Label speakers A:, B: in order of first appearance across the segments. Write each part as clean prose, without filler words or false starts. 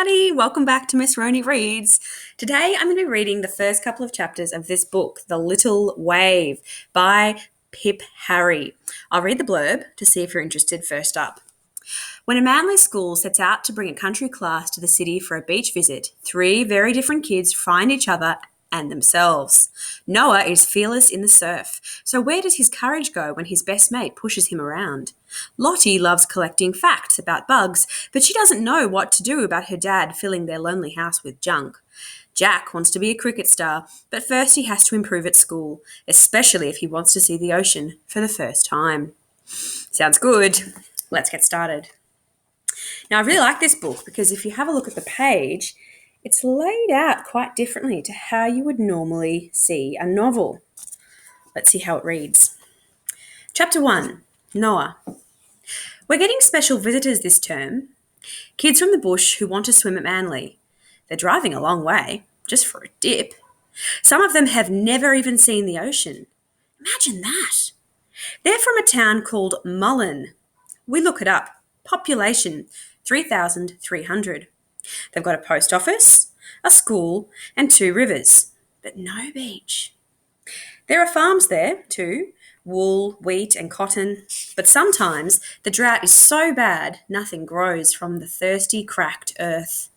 A: everybody. Welcome back to Miss Roney Reads. Today I'm going to be reading the first couple of chapters of this book, The Little Wave by Pip Harry. I'll read the blurb to see if you're interested first up. When a Manly school sets out to bring a country class to the city for a beach visit, three very different kids find each other and themselves. Noah is fearless in the surf, so where does his courage go when his best mate pushes him around? Lottie loves collecting facts about bugs, but she doesn't know what to do about her dad filling their lonely house with junk. Jack wants to be a cricket star, but first he has to improve at school, especially if he wants to see the ocean for the first time. Sounds good. Let's get started. Now, I really like this book because if you have a look at the page, it's laid out quite differently to how you would normally see a novel. Let's see how it reads. Chapter 1, Noah. We're getting special visitors this term. Kids from the bush who want to swim at Manly. They're driving a long way, just for a dip. Some of them have never even seen the ocean. Imagine that. They're from a town called Mullen. We look it up. Population, 3,300. They've got a post office, a school, and 2 rivers, but no beach. There are farms there too, wool, wheat, and cotton, but sometimes the drought is so bad nothing grows from the thirsty, cracked earth.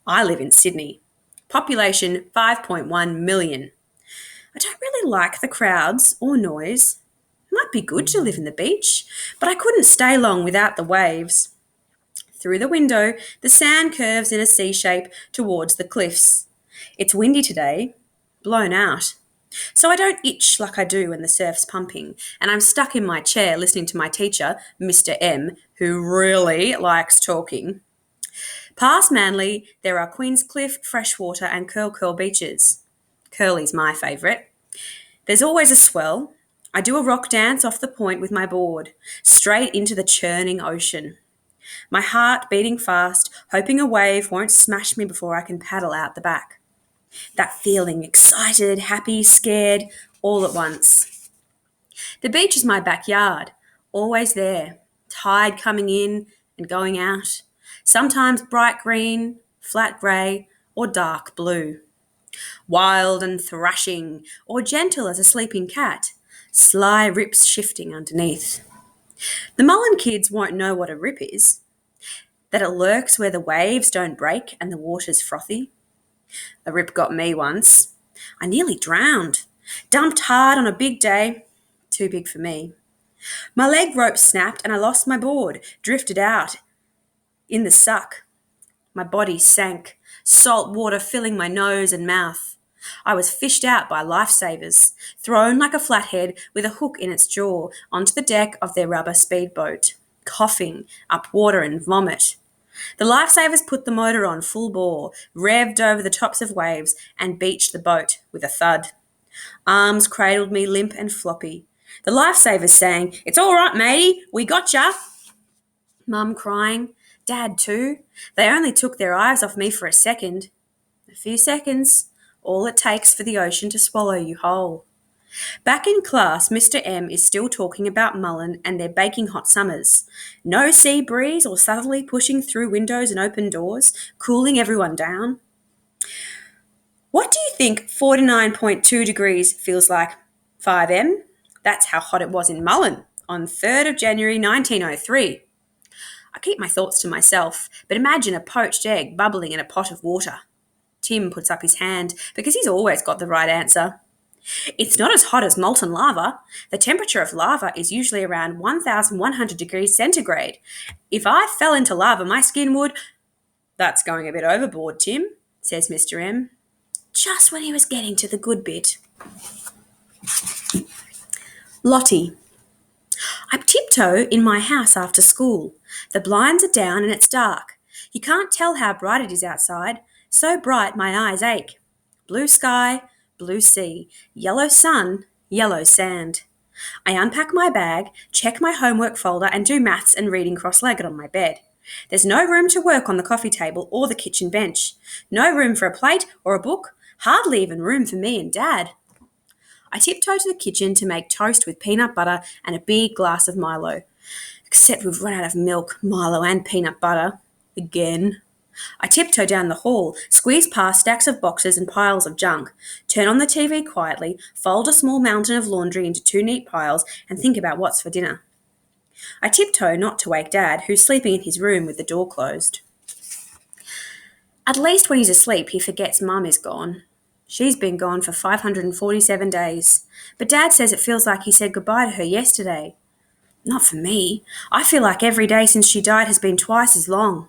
A: I live in Sydney. Population 5.1 million. I don't really like the crowds or noise. It might be good to live in the beach, but I couldn't stay long without the waves. Through the window, the sand curves in a C shape towards the cliffs. It's windy today, blown out. So I don't itch like I do when the surf's pumping, and I'm stuck in my chair listening to my teacher, Mr. M, who really likes talking. Past Manly, there are Queenscliff, Freshwater, and Curl beaches. Curly's my favourite. There's always a swell. I do a rock dance off the point with my board, straight into the churning ocean. My heart beating fast, hoping a wave won't smash me before I can paddle out the back. That feeling, excited, happy, scared, all at once. The beach is my backyard, always there, tide coming in and going out, sometimes bright green, flat grey, or dark blue. Wild and thrashing, or gentle as a sleeping cat, sly rips shifting underneath. The Mullen kids won't know what a rip is, that it lurks where the waves don't break and the water's frothy. A rip got me once. I nearly drowned. Dumped hard on a big day. Too big for me. My leg rope snapped and I lost my board, drifted out in the suck. My body sank, salt water filling my nose and mouth. I was fished out by lifesavers, thrown like a flathead with a hook in its jaw onto the deck of their rubber speedboat, coughing up water and vomit. The lifesavers put the motor on full bore, revved over the tops of waves, and beached the boat with a thud. Arms cradled me limp and floppy. The lifesavers saying, "It's all right, matey, we got ya." Mum crying, Dad too. They only took their eyes off me for a second. A few seconds, all it takes for the ocean to swallow you whole. Back in class, Mr. M is still talking about Mullen and their baking hot summers. No sea breeze or southerly pushing through windows and open doors, cooling everyone down. What do you think 49.2 degrees feels like? 5M? That's how hot it was in Mullen on 3rd of January 1903. I keep my thoughts to myself, but imagine a poached egg bubbling in a pot of water. Tim puts up his hand because he's always got the right answer. It's not as hot as molten lava. The temperature of lava is usually around 1,100 degrees centigrade. If I fell into lava, my skin would... That's going a bit overboard, Tim, says Mr. M. Just when he was getting to the good bit. Lottie. I tiptoe in my house after school. The blinds are down and it's dark. You can't tell how bright it is outside. So bright my eyes ache. Blue sky, blue sea, yellow sun, yellow sand. I unpack my bag, check my homework folder and do maths and reading cross-legged on my bed. There's no room to work on the coffee table or the kitchen bench. No room for a plate or a book. Hardly even room for me and Dad. I tiptoe to the kitchen to make toast with peanut butter and a big glass of Milo. Except we've run out of milk, Milo and peanut butter. Again. I tiptoe down the hall, squeeze past stacks of boxes and piles of junk, turn on the TV quietly, fold a small mountain of laundry into 2 neat piles, and think about what's for dinner. I tiptoe not to wake Dad, who's sleeping in his room with the door closed. At least when he's asleep, he forgets Mum is gone. She's been gone for 547 days, but Dad says it feels like he said goodbye to her yesterday. Not for me. I feel like every day since she died has been twice as long.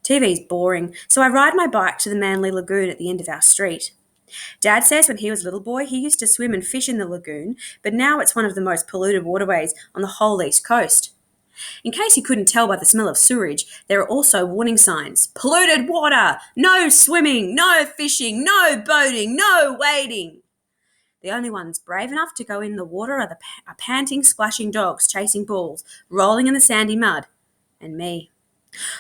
A: TV's boring, so I ride my bike to the Manly Lagoon at the end of our street. Dad says when he was a little boy, he used to swim and fish in the lagoon, but now it's one of the most polluted waterways on the whole east coast. In case you couldn't tell by the smell of sewage, there are also warning signs. Polluted water! No swimming! No fishing! No boating! No wading! The only ones brave enough to go in the water are panting, splashing dogs chasing balls, rolling in the sandy mud, and me.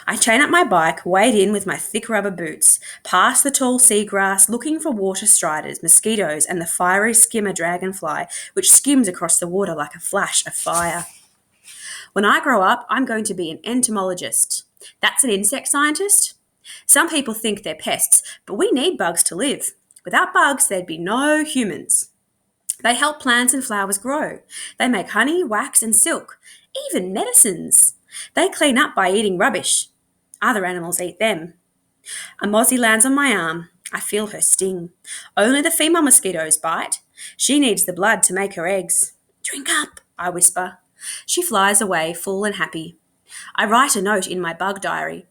A: I chain up my bike, wade in with my thick rubber boots, past the tall seagrass, looking for water striders, mosquitoes, and the fiery skimmer dragonfly, which skims across the water like a flash of fire. When I grow up, I'm going to be an entomologist. That's an insect scientist. Some people think they're pests, but we need bugs to live. Without bugs, there'd be no humans. They help plants and flowers grow. They make honey, wax, and silk, even medicines. They clean up by eating rubbish. Other animals eat them. A mozzie lands on my arm. I feel her sting. Only the female mosquitoes bite. She needs the blood to make her eggs. Drink up, I whisper. She flies away, full and happy. I write a note in my bug diary.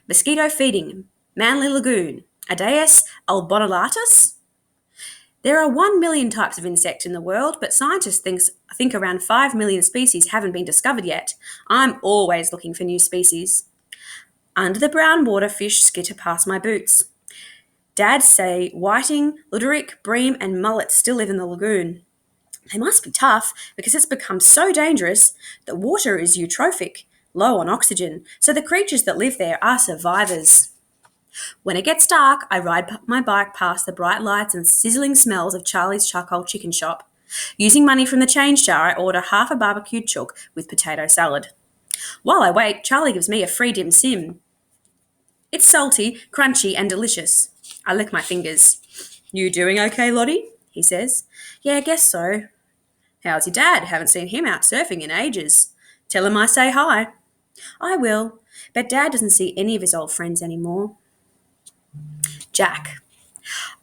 A: Mosquito feeding, Manly Lagoon, Aedes albonolatus. There are 1 million types of insect in the world, but scientists think around 5 million species haven't been discovered yet. I'm always looking for new species. Under the brown water, fish skitter past my boots. Dads say whiting, luderick, bream, and mullet still live in the lagoon. They must be tough because it's become so dangerous that water is eutrophic, low on oxygen, so the creatures that live there are survivors. When it gets dark, I ride my bike past the bright lights and sizzling smells of Charlie's charcoal chicken shop. Using money from the change jar, I order half a barbecued chook with potato salad. While I wait, Charlie gives me a free dim sim. It's salty, crunchy, and delicious. I lick my fingers. You doing okay, Lottie? He says. Yeah, I guess so. How's your dad? Haven't seen him out surfing in ages. Tell him I say hi. I will, but Dad doesn't see any of his old friends anymore. Jack.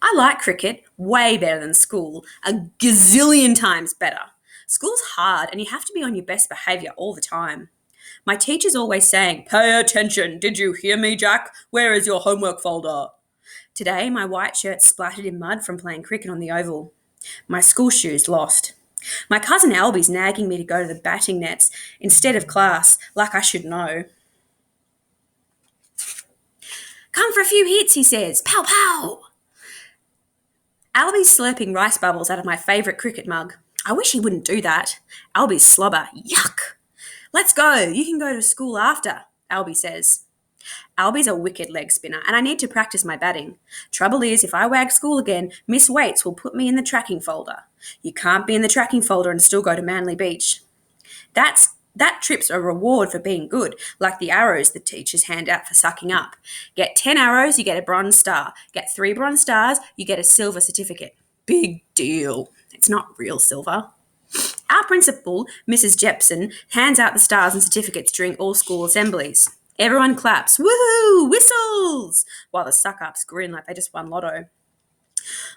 A: I like cricket way better than school, a gazillion times better. School's hard and you have to be on your best behaviour all the time. My teacher's always saying, "Pay attention, did you hear me, Jack? Where is your homework folder?" Today, my white shirt splattered in mud from playing cricket on the oval. My school shoes lost. My cousin Albie's nagging me to go to the batting nets instead of class, like I should know. Come for a few hits, he says. Pow, pow! Albie's slurping rice bubbles out of my favourite cricket mug. I wish he wouldn't do that. Albie's slobber. Yuck! Let's go. You can go to school after, Albie says. Albie's a wicked leg spinner and I need to practice my batting. Trouble is, if I wag school again, Miss Waits will put me in the tracking folder. You can't be in the tracking folder and still go to Manly Beach. That trip's a reward for being good, like the arrows the teachers hand out for sucking up. Get 10 arrows, you get a bronze star. Get 3 bronze stars, you get a silver certificate. Big deal. It's not real silver. Our principal, Mrs. Jepson, hands out the stars and certificates during all school assemblies. Everyone claps, woohoo, whistles, while the suck-ups grin like they just won lotto.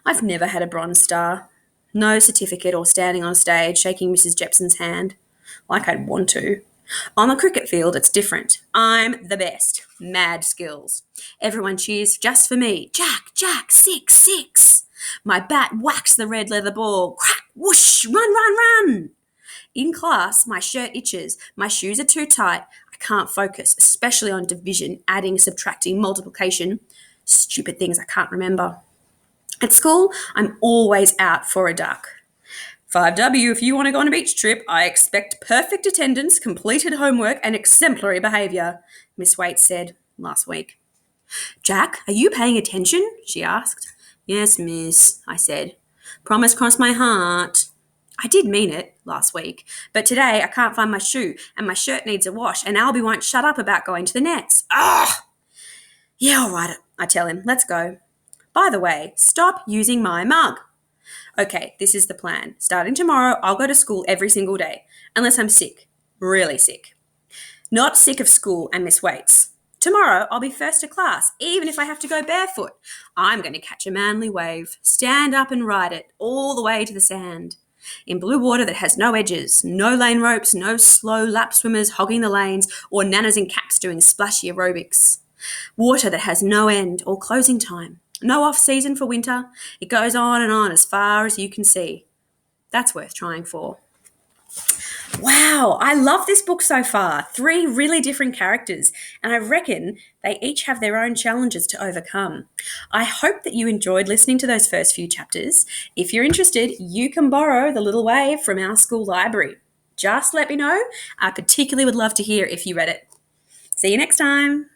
A: I've never had a bronze star. No certificate or standing on stage shaking Mrs. Jepson's hand. Like I'd want to. On the cricket field, it's different. I'm the best. Mad skills. Everyone cheers just for me. Jack, Jack, 6, 6. My bat whacks the red leather ball. Crack, whoosh, run, run, run. In class, my shirt itches. My shoes are too tight. I can't focus, especially on division, adding, subtracting, multiplication. Stupid things I can't remember. At school, I'm always out for a duck. 5W, if you want to go on a beach trip, I expect perfect attendance, completed homework, and exemplary behaviour, Miss Waite said last week. Jack, are you paying attention? She asked. Yes, miss, I said. Promise cross my heart. I did mean it last week, but today I can't find my shoe and my shirt needs a wash and Albie won't shut up about going to the nets. Ugh! Yeah, all right, I tell him. Let's go. By the way, stop using my mug. Okay, this is the plan. Starting tomorrow, I'll go to school every single day, unless I'm sick. Really sick. Not sick of school and miss weights. Tomorrow, I'll be first to class, even if I have to go barefoot. I'm going to catch a manly wave, stand up and ride it all the way to the sand. In blue water that has no edges, no lane ropes, no slow lap swimmers hogging the lanes, or nanas in caps doing splashy aerobics. Water that has no end or closing time, no off season for winter. It goes on as far as you can see. That's worth trying for. Wow, I love this book so far. 3 really different characters, and I reckon they each have their own challenges to overcome. I hope that you enjoyed listening to those first few chapters. If you're interested, you can borrow The Little Wave from our school library. Just let me know. I particularly would love to hear if you read it. See you next time.